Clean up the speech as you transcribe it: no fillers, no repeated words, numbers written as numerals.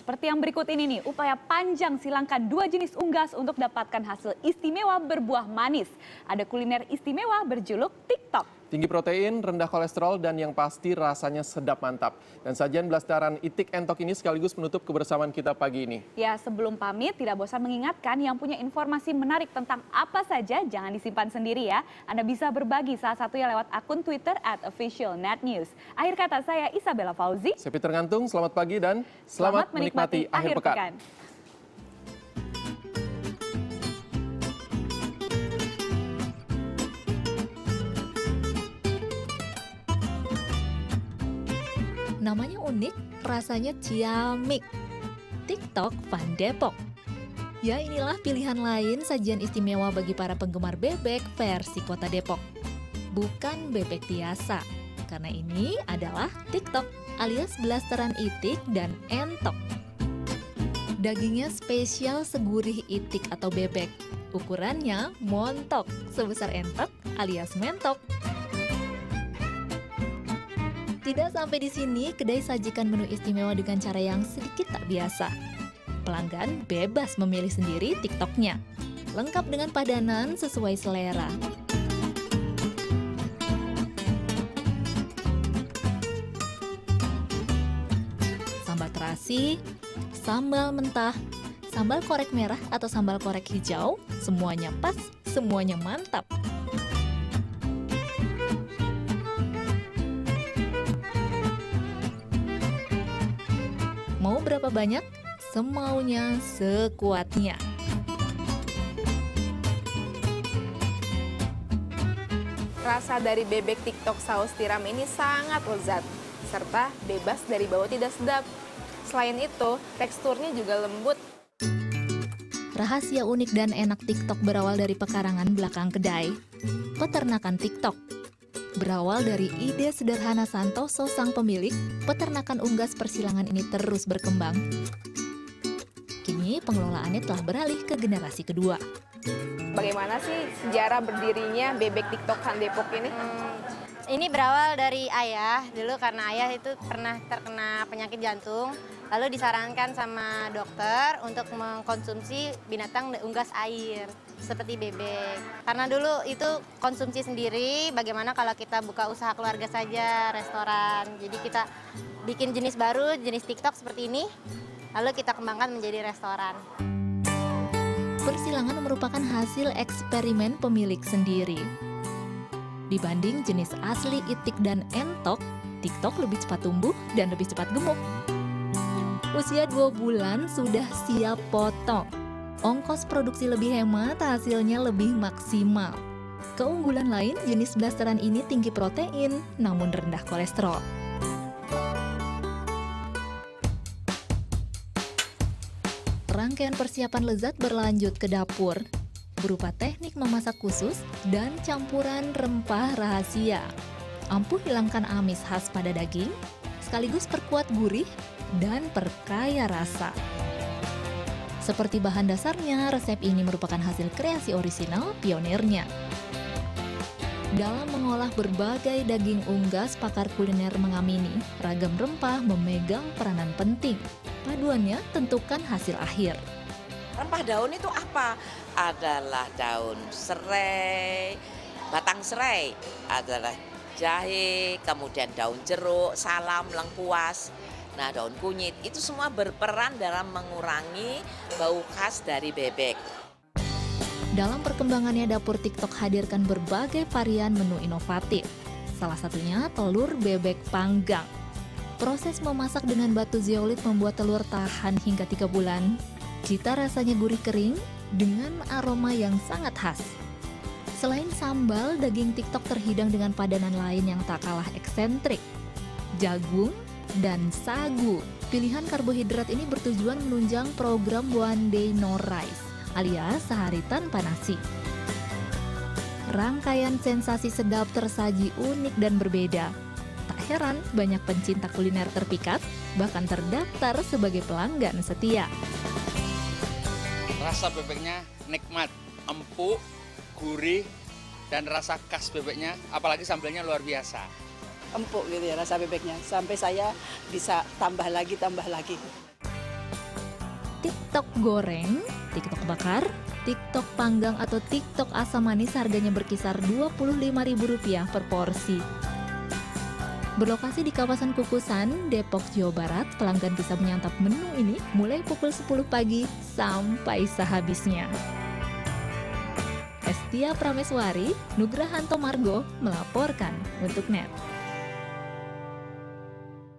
seperti yang berikut ini nih, upaya panjang silangkan 2 jenis unggas untuk dapatkan hasil istimewa berbuah manis. Ada kuliner istimewa berjuluk TikTok. Tinggi protein, rendah kolesterol, dan yang pasti rasanya sedap mantap. Dan sajian blasteran Itik Entok ini sekaligus menutup kebersamaan kita pagi ini. Ya, sebelum pamit tidak bosan mengingatkan yang punya informasi menarik tentang apa saja jangan disimpan sendiri ya. Anda bisa berbagi salah satunya lewat akun Twitter @officialnetnews. Akhir kata saya Isabella Fauzi. Saya Peter Gantung, selamat pagi dan selamat menikmati akhir pekan. Namanya unik, rasanya ciamik. TikTok Fun Depok. Ya, inilah pilihan lain sajian istimewa bagi para penggemar bebek versi Kota Depok. Bukan bebek biasa, karena ini adalah TikTok alias blasteran itik dan entok. Dagingnya spesial segurih itik atau bebek. Ukurannya montok, sebesar entok alias mentok. Tidak sampai di sini, kedai sajikan menu istimewa dengan cara yang sedikit tak biasa. Pelanggan bebas memilih sendiri TikToknya, lengkap dengan padanan sesuai selera. Sambal terasi, sambal mentah, sambal korek merah atau sambal korek hijau, semuanya pas, semuanya mantap. Mau berapa banyak? Semaunya, sekuatnya. Rasa dari bebek TikTok saus tiram ini sangat lezat, serta bebas dari bau tidak sedap. Selain itu, teksturnya juga lembut. Rahasia unik dan enak TikTok berawal dari pekarangan belakang kedai. Peternakan TikTok. Berawal dari ide sederhana Santoso sang pemilik, peternakan unggas persilangan ini terus berkembang. Kini pengelolaannya telah beralih ke generasi kedua. Bagaimana sih sejarah berdirinya bebek TikTok Fun Depok ini? Ini berawal dari ayah, dulu karena ayah itu pernah terkena penyakit jantung, lalu disarankan sama dokter untuk mengkonsumsi binatang unggas air, seperti bebek. Karena dulu itu konsumsi sendiri, bagaimana kalau kita buka usaha keluarga saja, restoran. Jadi kita bikin jenis baru, jenis TikTok seperti ini, lalu kita kembangkan menjadi restoran. Persilangan merupakan hasil eksperimen pemilik sendiri. Dibanding jenis asli itik dan entok, TikTok lebih cepat tumbuh dan lebih cepat gemuk. Usia 2 bulan sudah siap potong. Ongkos produksi lebih hemat, hasilnya lebih maksimal. Keunggulan lain, jenis blasteran ini tinggi protein, namun rendah kolesterol. Rangkaian persiapan lezat berlanjut ke dapur, berupa teknik memasak khusus dan campuran rempah rahasia. Ampuh hilangkan amis khas pada daging, sekaligus perkuat gurih dan perkaya rasa. Seperti bahan dasarnya, resep ini merupakan hasil kreasi orisinal pionirnya. Dalam mengolah berbagai daging unggas, pakar kuliner mengamini ragam rempah memegang peranan penting. Paduannya tentukan hasil akhir. Rempah daun itu apa? Adalah daun serai, batang serai, adalah jahe, kemudian daun jeruk, salam, lengkuas, nah daun kunyit. Itu semua berperan dalam mengurangi bau khas dari bebek. Dalam perkembangannya, dapur TikTok hadirkan berbagai varian menu inovatif. Salah satunya telur bebek panggang. Proses memasak dengan batu zeolit membuat telur tahan hingga 3 bulan. Cita rasanya gurih kering dengan aroma yang sangat khas. Selain sambal, daging TikTok terhidang dengan padanan lain yang tak kalah eksentrik. Jagung dan sagu. Pilihan karbohidrat ini bertujuan menunjang program One Day No Rice, alias sehari tanpa nasi. Rangkaian sensasi sedap tersaji unik dan berbeda. Tak heran banyak pencinta kuliner terpikat, bahkan terdaftar sebagai pelanggan setia. Rasa bebeknya nikmat, empuk, gurih, dan rasa khas bebeknya, apalagi sambelnya luar biasa. Empuk gitu ya rasa bebeknya, sampai saya bisa tambah lagi. TikTok goreng, TikTok bakar, TikTok panggang atau TikTok asam manis harganya berkisar Rp25.000 per porsi. Berlokasi di kawasan Kukusan, Depok, Jawa Barat, pelanggan bisa menyantap menu ini mulai pukul 10 pagi sampai sehabisnya. Estia Prameswari, Nugrahanto Margo melaporkan untuk NET.